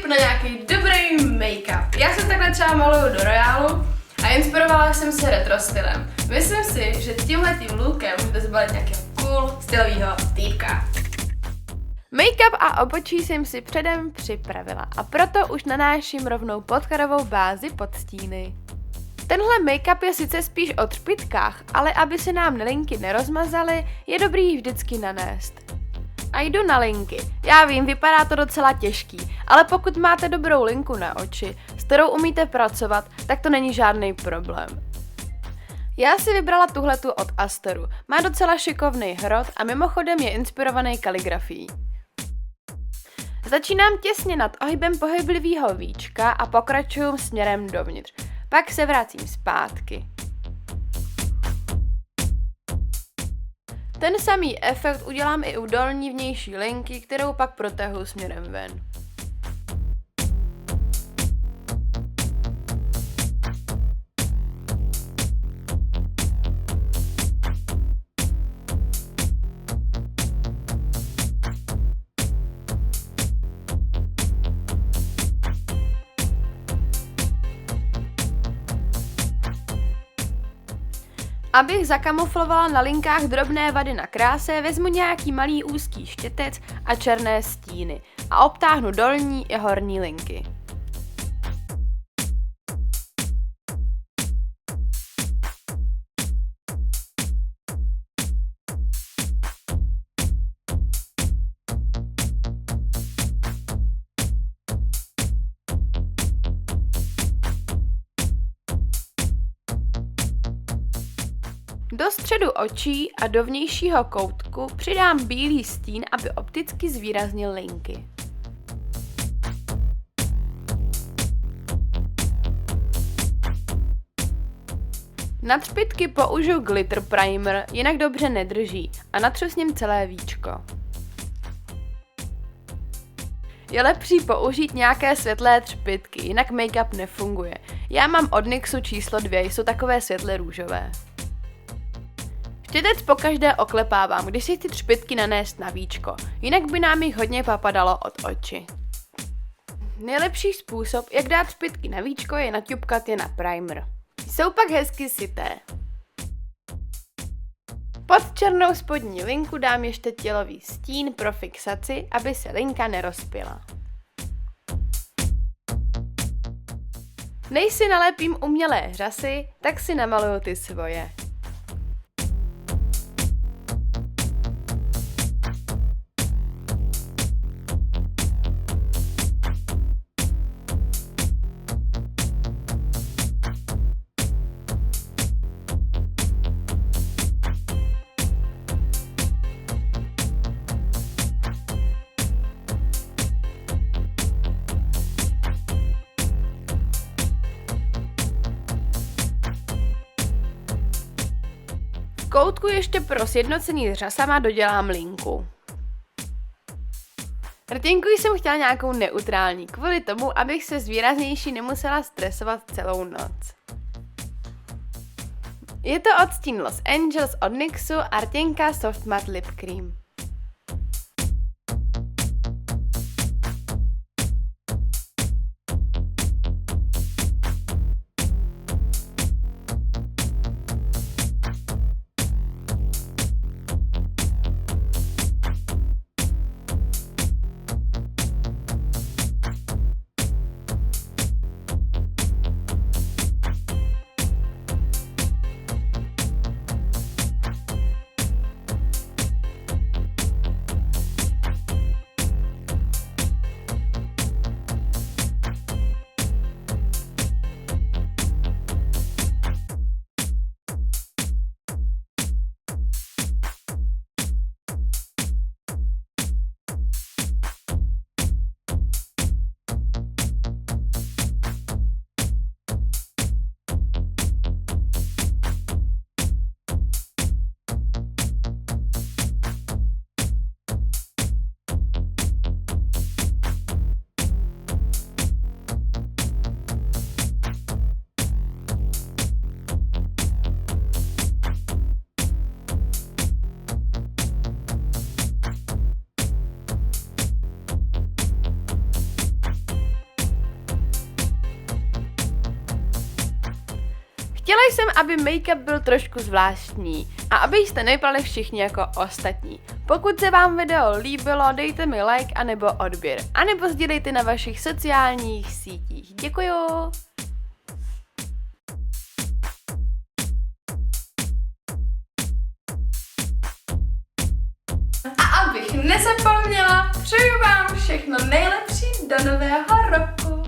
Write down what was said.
tip na nějaký dobrý make-up. Já se takhle třeba maluju do rojálu a inspirovala jsem se retro stylem. Myslím si, že tímhletým lookem můžete zbalit nějakého cool stylového týpka. Make-up a obočí jsem si předem připravila a proto už nanáším rovnou podkladovou bázi pod stíny. Tenhle make-up je sice spíš o třpitkách, ale aby se nám linky nerozmazaly, je dobrý ji vždycky nanést. A jdu na linky. Já vím, vypadá to docela těžký, ale pokud máte dobrou linku na oči, s kterou umíte pracovat, tak to není žádný problém. Já si vybrala tuhletu od Astoru. Má docela šikovný hrot a mimochodem je inspirovaný kaligrafií. Začínám těsně nad ohybem pohyblivého víčka a pokračuju směrem dovnitř. Pak se vracím zpátky. Ten samý efekt udělám i u dolní vnější linky, kterou pak protahuji směrem ven. Abych zakamuflovala na linkách drobné vady na kráse, vezmu nějaký malý úzký štětec a černé stíny a obtáhnu dolní i horní linky. Do středu očí a do vnějšího koutku přidám bílý stín, aby opticky zvýraznil linky. Na třpytky použiju glitter primer, jinak dobře nedrží a natřu s ním celé víčko. Je lepší použít nějaké světlé třpytky, jinak make-up nefunguje. Já mám od NYXu číslo 2, jsou takové světle růžové. Štětec pokaždé oklepávám, když si chci třpytky nanést na víčko, jinak by nám jich hodně papadalo od oči. Nejlepší způsob, jak dát třpytky na víčko, je naťupkat je na primer. Jsou pak hezky syté. Pod černou spodní linku dám ještě tělový stín pro fixaci, aby se linka nerozpila. Než si nalepím umělé řasy, tak si namaluju ty svoje. V koutku ještě pro sjednocení řasama dodělám linku. Rtěnku jsem chtěla nějakou neutrální, kvůli tomu, abych se zvýraznější nemusela stresovat celou noc. Je to odstín Los Angeles od NYXu a rtěnka Soft Matte Lip Cream. Chtěla jsem, aby make-up byl trošku zvláštní a abyste nevypadali všichni jako ostatní. Pokud se vám video líbilo, dejte mi like anebo odběr, anebo sdílejte na vašich sociálních sítích. Děkuju! A abych nezapomněla, přeju vám všechno nejlepší do nového roku.